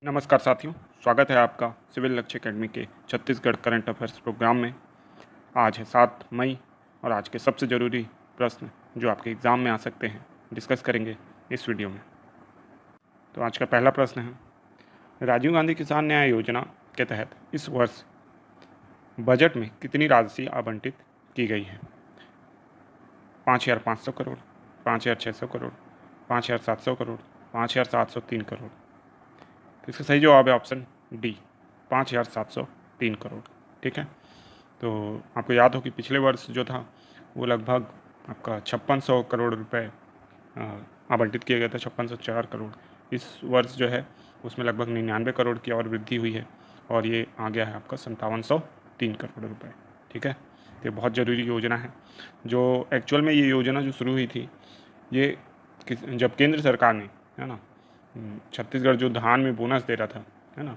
नमस्कार साथियों, स्वागत है आपका सिविल लक्ष्य एकेडमी के छत्तीसगढ़ करंट अफेयर्स प्रोग्राम में। आज है 7 मई और आज के सबसे ज़रूरी प्रश्न जो आपके एग्ज़ाम में आ सकते हैं डिस्कस करेंगे इस वीडियो में। तो आज का पहला प्रश्न है, राजीव गांधी किसान न्याय योजना के तहत इस वर्ष बजट में कितनी राशि आवंटित की गई है? 5,500 करोड़, 5,600 करोड़, 5,700 करोड़, 5,703 करोड़। तो इसका सही जवाब है ऑप्शन डी, 5,703 करोड़। ठीक है, तो आपको याद हो कि पिछले वर्ष जो था वो लगभग आपका 5600 करोड़ रुपए आवंटित किया गया था, 5604 करोड़। इस वर्ष जो है उसमें लगभग 99 करोड़ की और वृद्धि हुई है और ये आ गया है आपका 5703 करोड़ रुपए। ठीक है, तो ये बहुत ज़रूरी योजना है। जो एक्चुअल में ये योजना जो शुरू हुई थी ये जब केंद्र सरकार ने, है ना, छत्तीसगढ़ जो धान में बोनस दे रहा था, है ना,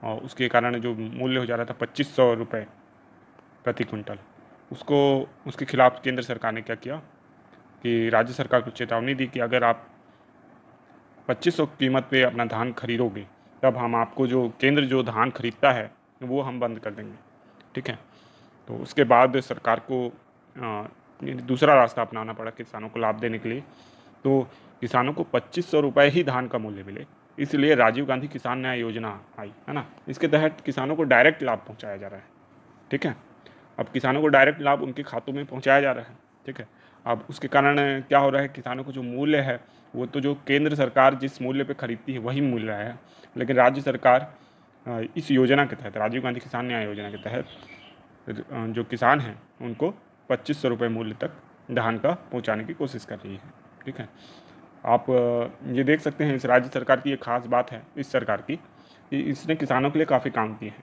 और उसके कारण जो मूल्य हो जा रहा था 2500 रुपये प्रति क्विंटल, उसको उसके खिलाफ केंद्र सरकार ने क्या किया कि राज्य सरकार को चेतावनी दी कि अगर आप 2500 कीमत पे अपना धान खरीदोगे तब हम आपको जो केंद्र जो धान खरीदता है वो हम बंद कर देंगे। ठीक है, तो उसके बाद सरकार को दूसरा रास्ता अपनाना पड़ा किसानों को लाभ देने के लिए। तो किसानों को 2500 रुपये ही धान का मूल्य मिले, इसलिए राजीव गांधी किसान न्याय योजना आई, है ना। इसके तहत किसानों को डायरेक्ट लाभ पहुंचाया जा रहा है। ठीक है, अब किसानों को डायरेक्ट लाभ उनके खातों में पहुंचाया जा रहा है। ठीक है, अब उसके कारण क्या हो रहा है, किसानों को जो मूल्य है वो तो जो केंद्र सरकार जिस मूल्य पे खरीदती है वही मूल्य है, लेकिन राज्य सरकार इस योजना के तहत, राजीव गांधी किसान न्याय योजना के तहत जो किसान हैं उनको 2500 रुपये मूल्य तक धान का पहुंचाने की कोशिश कर रही है। ठीक है, आप ये देख सकते हैं इस राज्य सरकार की ये खास बात है इस सरकार की कि इसने किसानों के लिए काफ़ी काम किए हैं।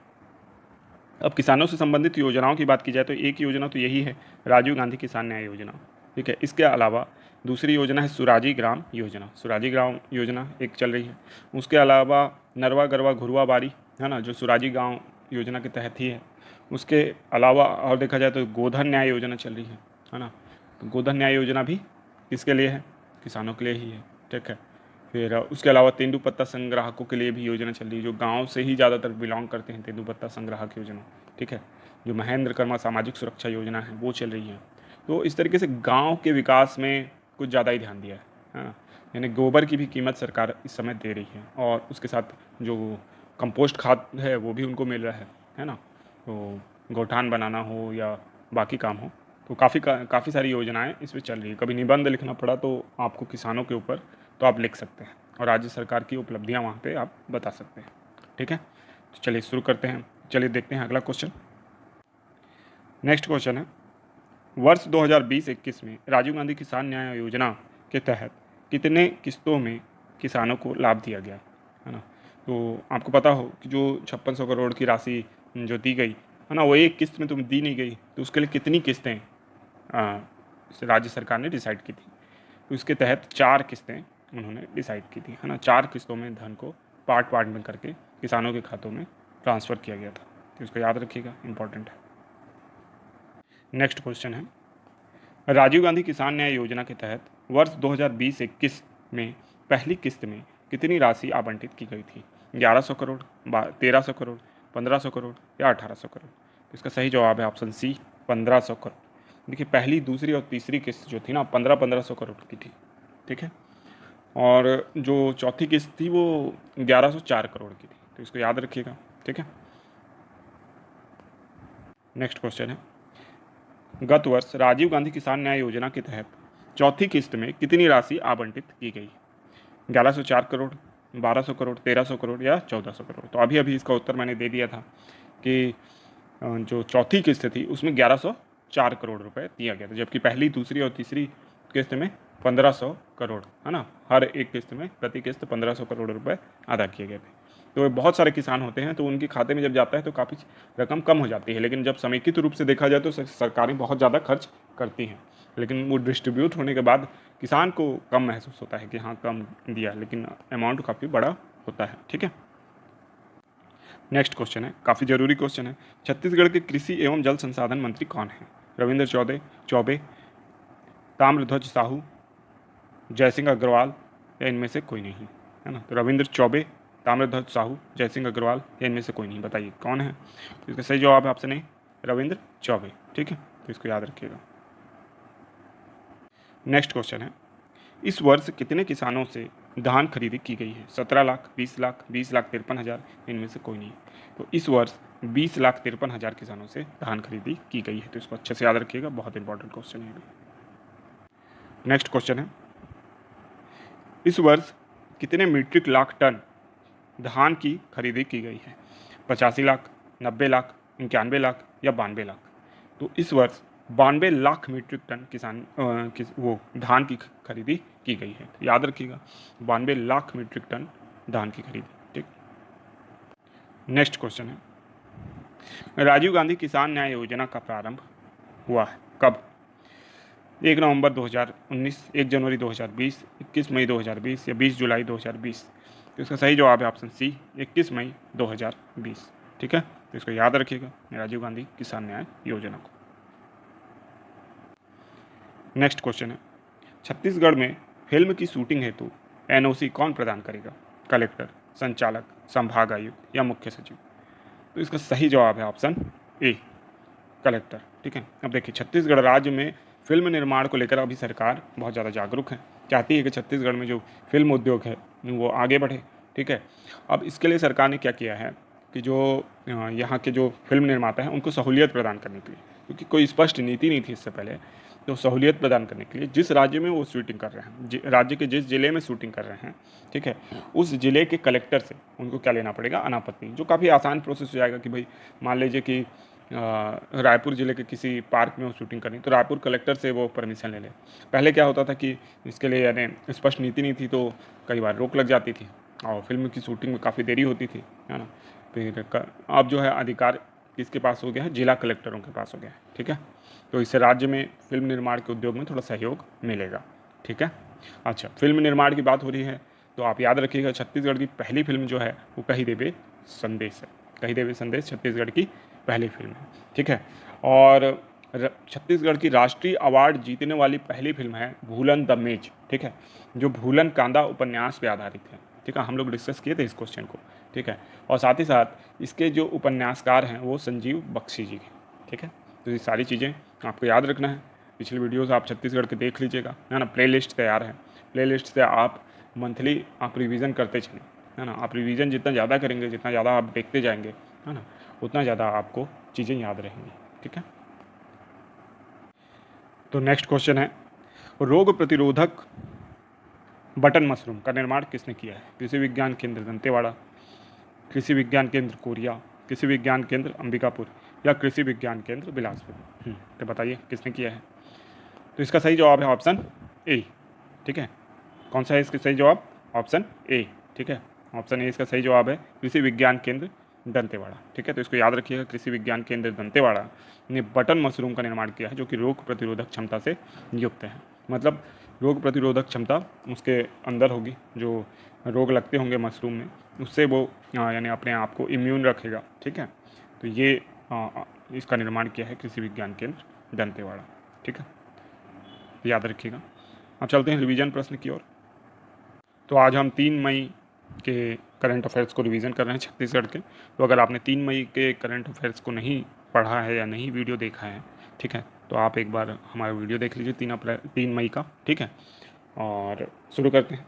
अब किसानों से संबंधित योजनाओं की बात की जाए तो एक योजना तो यही है, राजीव गांधी किसान न्याय योजना। ठीक है, इसके अलावा दूसरी योजना है सुराजी ग्राम योजना। सुराजी ग्राम योजना एक चल रही है। उसके अलावा नरवा गरवा घुरवा बारी, है ना, जो सुराजी गांव योजना के तहत ही है। उसके अलावा और देखा जाए तो गोधन न्याय योजना चल रही है ना। तो गोधन न्याय योजना भी किसके लिए है? किसानों के लिए ही है। ठीक है, फिर उसके अलावा तेंदुपत्ता संग्राहकों के लिए भी योजना चल रही है, जो गांव से ही ज़्यादातर बिलोंग करते हैं, तेंदुपत्ता संग्राहक योजना। ठीक है, जो महेंद्र कर्मा सामाजिक सुरक्षा योजना है वो चल रही है। तो इस तरीके से गांव के विकास में कुछ ज़्यादा ही ध्यान दिया है। हाँ, यानी गोबर की भी कीमत सरकार इस समय दे रही है और उसके साथ जो कंपोस्ट खाद है वो भी उनको मिल रहा है ना। तो गौठान बनाना हो या बाकी काम हो, तो काफ़ी सारी योजनाएं इसमें चल रही है। कभी निबंध लिखना पड़ा तो आपको किसानों के ऊपर, तो आप लिख सकते हैं और राज्य सरकार की उपलब्धियां वहाँ पे आप बता सकते हैं। ठीक है, तो चलिए शुरू करते हैं। चलिए देखते हैं अगला क्वेश्चन। नेक्स्ट क्वेश्चन है, वर्ष 2020-21 में राजीव गांधी किसान न्याय योजना के तहत कितने किस्तों में किसानों को लाभ दिया गया, है ना। तो आपको पता हो कि जो 5600 करोड़ की राशि जो दी गई है ना, वो एक किस्त में तुम दी नहीं गई, तो उसके लिए कितनी किस्तें राज्य सरकार ने डिसाइड की थी। तो इसके तहत 4 किस्तें उन्होंने डिसाइड की थी, है ना। 4 किस्तों में धन को पार्ट पार्ट में करके किसानों के खातों में ट्रांसफ़र किया गया था। तो इसको याद रखिएगा, इंपॉर्टेंट है। नेक्स्ट क्वेश्चन है, राजीव गांधी किसान न्याय योजना के तहत वर्ष 2020-21 में पहली किस्त में कितनी राशि आवंटित की गई थी? 1100 करोड़, 1300 करोड़, 1500 करोड़ या 1800 करोड़? तो इसका सही जवाब है ऑप्शन सी, 1500 करोड़। देखिए, पहली, दूसरी और तीसरी किस्त जो थी ना, 1500 करोड़ की थी। ठीक है, और जो चौथी किस्त थी वो 1104 करोड़ की थी। तो इसको याद रखिएगा। ठीक है, नेक्स्ट क्वेश्चन है, गत वर्ष राजीव गांधी किसान न्याय योजना के तहत चौथी किस्त में कितनी राशि आवंटित की गई? 1104 करोड़, 1200 करोड़, 1300 करोड़ या 1400 करोड़? तो अभी अभी इसका उत्तर मैंने दे दिया था कि जो चौथी किस्त थी उसमें 1104 करोड़ रुपए दिया गया था, जबकि पहली, दूसरी और तीसरी किस्त में 1500 करोड़, है ना। हर एक किस्त में प्रति किस्त 1500 करोड़ रुपए अदा किए गए थे। तो बहुत सारे किसान होते हैं तो उनके खाते में जब जाता है तो काफ़ी रकम कम हो जाती है, लेकिन जब समेकित रूप से देखा जाए तो सरकारें बहुत ज़्यादा खर्च करती हैं, लेकिन वो डिस्ट्रीब्यूट होने के बाद किसान को कम महसूस होता है कि हाँ कम दिया, लेकिन अमाउंट काफ़ी बड़ा होता है। ठीक है, नेक्स्ट क्वेश्चन है, काफ़ी जरूरी क्वेश्चन है, छत्तीसगढ़ के कृषि एवं जल संसाधन मंत्री कौन है? रविंद्र चौबे, ताम्रध्वज साहू, जयसिंह अग्रवाल या इनमें से कोई नहीं, है ना। तो रविंद्र चौबे ताम्रध्वज साहू, जयसिंह अग्रवाल या इनमें से कोई नहीं। बताइए कौन है? तो इसका सही जवाब है ऑप्शन ए, रविंद्र चौबे। ठीक है, तो इसको याद रखिएगा। नेक्स्ट क्वेश्चन है, इस वर्ष कितने किसानों से धान खरीदी की गई है? 17 लाख, 20 लाख, 20,53,000, इनमें से कोई नहीं। तो इस वर्ष 20,53,000 किसानों से धान खरीदी की गई है। तो इसको अच्छे से याद रखिएगा, बहुत इंपॉर्टेंट क्वेश्चन है। नेक्स्ट क्वेश्चन है, इस वर्ष कितने मीट्रिक लाख टन धान की खरीदी की गई है? 85 लाख, 90 लाख, 91 लाख या 92 लाख? तो इस वर्ष 92 लाख मीट्रिक टन वो धान की खरीदी की गई है। तो याद रखिएगा, 92 लाख मीट्रिक टन धान की खरीदी। ठीक। नेक्स्ट क्वेश्चन है, राजीव गांधी किसान न्याय योजना का प्रारंभ हुआ है कब? 1 नवंबर 2019, 1 जनवरी 2020, 21 मई 2020 या 20 जुलाई 2020? तो इसका सही जवाब है ऑप्शन सी, 21 मई 2020। ठीक है, तो इसको याद रखिएगा, राजीव गांधी किसान न्याय योजना को। नेक्स्ट क्वेश्चन है, छत्तीसगढ़ में फिल्म की शूटिंग हेतु एनओसी कौन प्रदान करेगा? कलेक्टर, संचालक, संभाग आयुक्त या मुख्य सचिव? तो इसका सही जवाब है ऑप्शन ए, कलेक्टर। ठीक है, अब देखिए, छत्तीसगढ़ राज्य में फिल्म निर्माण को लेकर अभी सरकार बहुत ज़्यादा जागरूक है, चाहती है कि छत्तीसगढ़ में जो फिल्म उद्योग है वो आगे बढ़े। ठीक है, अब इसके लिए सरकार ने क्या किया है कि जो यहाँ के जो फिल्म निर्माता हैं उनको सहूलियत प्रदान करने के लिए, क्योंकि कोई स्पष्ट नीति नहीं थी इससे पहले, तो सहूलियत प्रदान करने के लिए जिस राज्य में वो शूटिंग कर रहे हैं, राज्य के जिस ज़िले में शूटिंग कर रहे हैं, ठीक है, उस ज़िले के कलेक्टर से उनको क्या लेना पड़ेगा? अनापत्ति, जो काफ़ी आसान प्रोसेस हो जाएगा कि भाई मान लीजिए कि रायपुर ज़िले के किसी पार्क में वो शूटिंग करनी, तो रायपुर कलेक्टर से वो परमिशन ले लें। पहले क्या होता था कि इसके लिए यानी स्पष्ट नीति नहीं थी, तो कई बार रोक लग जाती थी और फिल्म की शूटिंग में काफ़ी देरी होती थी, है ना। फिर अब जो है अधिकार किसके पास हो गया है? जिला कलेक्टरों के पास हो गया है। ठीक है, तो इससे राज्य में फिल्म निर्माण के उद्योग में थोड़ा सहयोग मिलेगा। ठीक है, अच्छा, फिल्म निर्माण की बात हो रही है तो आप याद रखिएगा, छत्तीसगढ़ की पहली फिल्म जो है वो कहीं देवे संदेश है। कहीं देवे संदेश छत्तीसगढ़ की पहली फिल्म है। ठीक है, और छत्तीसगढ़ की राष्ट्रीय अवार्ड जीतने वाली पहली फिल्म है भूलन द मेज। ठीक है, जो भूलन कांदा उपन्यास पे आधारित है। ठीक है, हम लोग डिस्कस किए थे इस क्वेश्चन को। ठीक है, और साथ ही साथ इसके जो उपन्यासकार हैं वो संजीव बख्शी जी हैं। ठीक है, तो ये सारी चीज़ें आपको याद रखना है। पिछले वीडियोस आप छत्तीसगढ़ के देख लीजिएगा, है ना। प्लेलिस्ट तैयार है, प्लेलिस्ट से आप मंथली आप रिवीजन करते चलें, है ना। आप रिवीजन जितना ज़्यादा करेंगे, जितना ज़्यादा आप देखते जाएंगे, है ना, उतना ज़्यादा आपको चीज़ें याद रहेंगी। ठीक है, तो नेक्स्ट क्वेश्चन है, रोग प्रतिरोधक बटन मशरूम का निर्माण किसने किया है? कृषि विज्ञान केंद्र दंतेवाड़ा, कृषि विज्ञान केंद्र कोरिया, कृषि विज्ञान केंद्र अंबिकापुर या कृषि विज्ञान केंद्र बिलासपुर? तो बताइए किसने किया है? तो इसका सही जवाब है ऑप्शन ए। ठीक है, कौन सा है इसका सही जवाब? Option A. ठीक है, ऑप्शन ए इसका सही जवाब है, कृषि विज्ञान केंद्र दंतेवाड़ा। ठीक है, तो इसको याद रखिएगा, कृषि विज्ञान केंद्र दंतेवाड़ा ने बटन मशरूम का निर्माण किया है, जो कि रोग प्रतिरोधक क्षमता से युक्त है। मतलब रोग प्रतिरोधक क्षमता उसके अंदर होगी, जो रोग लगते होंगे मशरूम में, उससे वो यानी अपने आप को इम्यून रखेगा। ठीक है, तो ये इसका निर्माण किया है कृषि विज्ञान केंद्र दंतेवाड़ा। ठीक है, याद रखिएगा। अब चलते हैं रिवीजन प्रश्न की ओर। तो आज हम 3 मई के करंट अफेयर्स को रिवीजन कर रहे हैं छत्तीसगढ़ के। तो अगर आपने 3 मई के करंट अफेयर्स को नहीं पढ़ा है या नहीं वीडियो देखा है, ठीक है, तो आप एक बार हमारा वीडियो देख लीजिए 3 मई का। ठीक है, और शुरू करते हैं।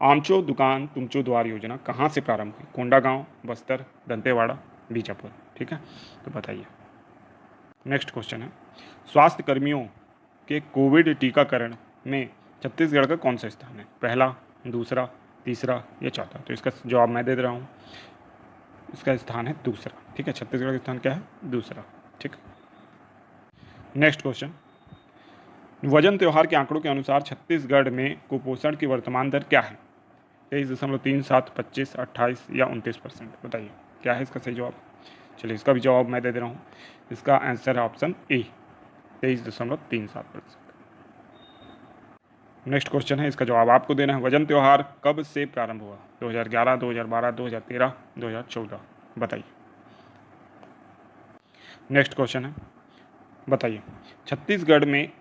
आमचो दुकान तुमचो द्वार योजना कहाँ से प्रारंभ हुई? कोंडागांव, बस्तर, दंतेवाड़ा, बीजापुर? ठीक है, तो बताइए। नेक्स्ट क्वेश्चन है, स्वास्थ्य कर्मियों के कोविड टीकाकरण में छत्तीसगढ़ का कौन सा स्थान है? पहला, दूसरा, तीसरा या चौथा? तो इसका जवाब मैं दे रहा हूँ, इसका स्थान है दूसरा। ठीक है, छत्तीसगढ़ का स्थान क्या है? दूसरा। ठीक, नेक्स्ट क्वेश्चन, वजन त्योहार के आंकड़ों के अनुसार छत्तीसगढ़ में कुपोषण की वर्तमान दर क्या है? 23.37, 25, 28 या 29%? बताइए क्या है इसका सही जवाब? चलिए इसका भी जवाब मैं दे दे रहा हूँ, इसका आंसर है ऑप्शन ए, 23.37%। नेक्स्ट क्वेश्चन है, इसका जवाब आपको देना है। वजन त्यौहार कब से प्रारंभ हुआ? 2011, 2012, 2013, 2014? बताइए। नेक्स्ट क्वेश्चन है, बताइए छत्तीसगढ़ में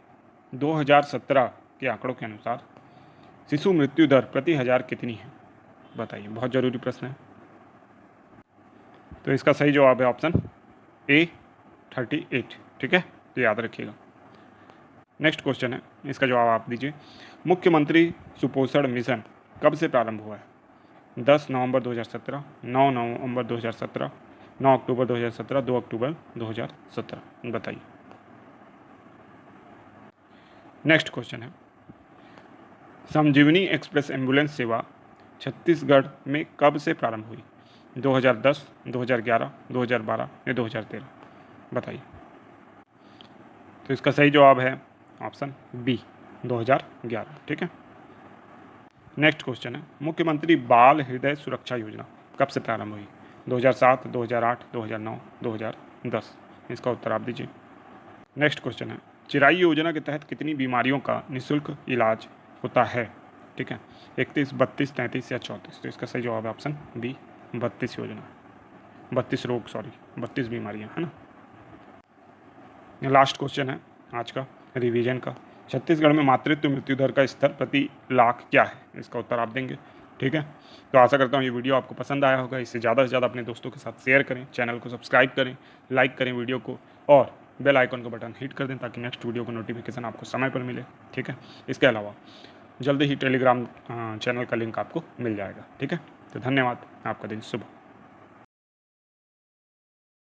2017 के आंकड़ों के अनुसार शिशु मृत्यु दर प्रति 1000 कितनी है? बताइए, बहुत ज़रूरी प्रश्न है। तो इसका सही जवाब है ऑप्शन ए 38, ठीक है, तो याद रखिएगा। नेक्स्ट क्वेश्चन है, इसका जवाब आप दीजिए। मुख्यमंत्री सुपोषण मिशन कब से प्रारंभ हुआ है? 10 नवंबर 2017, 9 नवंबर 2017, 9 अक्टूबर 2017, 2 अक्टूबर 2017, बताइए। नेक्स्ट क्वेश्चन है, संजीवनी एक्सप्रेस एम्बुलेंस सेवा छत्तीसगढ़ में कब से प्रारंभ हुई? 2010, 2011, 2012 या 2013, बताइए। तो इसका सही जवाब है ऑप्शन बी 2011, ठीक है। नेक्स्ट क्वेश्चन है, मुख्यमंत्री बाल हृदय सुरक्षा योजना कब से प्रारंभ हुई? 2007, 2008, 2009, 2010, इसका उत्तर आप दीजिए। नेक्स्ट क्वेश्चन है, चिराई योजना के तहत कितनी बीमारियों का निःशुल्क इलाज होता है? ठीक है, 31, 32, 33 या 34, तो इसका सही जवाब है ऑप्शन बी 32 योजना, 32 रोग, सॉरी 32 बीमारियां, है ना। लास्ट क्वेश्चन है आज का रिवीजन का, छत्तीसगढ़ में मातृत्व मृत्यु दर का स्तर प्रति लाख क्या है? इसका उत्तर आप देंगे, ठीक है। तो आशा करता हूँ ये वीडियो आपको पसंद आया होगा। इसे ज़्यादा से ज़्यादा अपने दोस्तों के साथ शेयर करें, चैनल को सब्सक्राइब करें, लाइक करें वीडियो को, और बेल आइकन का बटन हिट कर दें ताकि नेक्स्ट वीडियो का नोटिफिकेशन आपको समय पर मिले, ठीक है। इसके अलावा जल्दी ही टेलीग्राम चैनल का लिंक आपको मिल जाएगा, ठीक है। तो धन्यवाद, आपका दिन शुभ हो।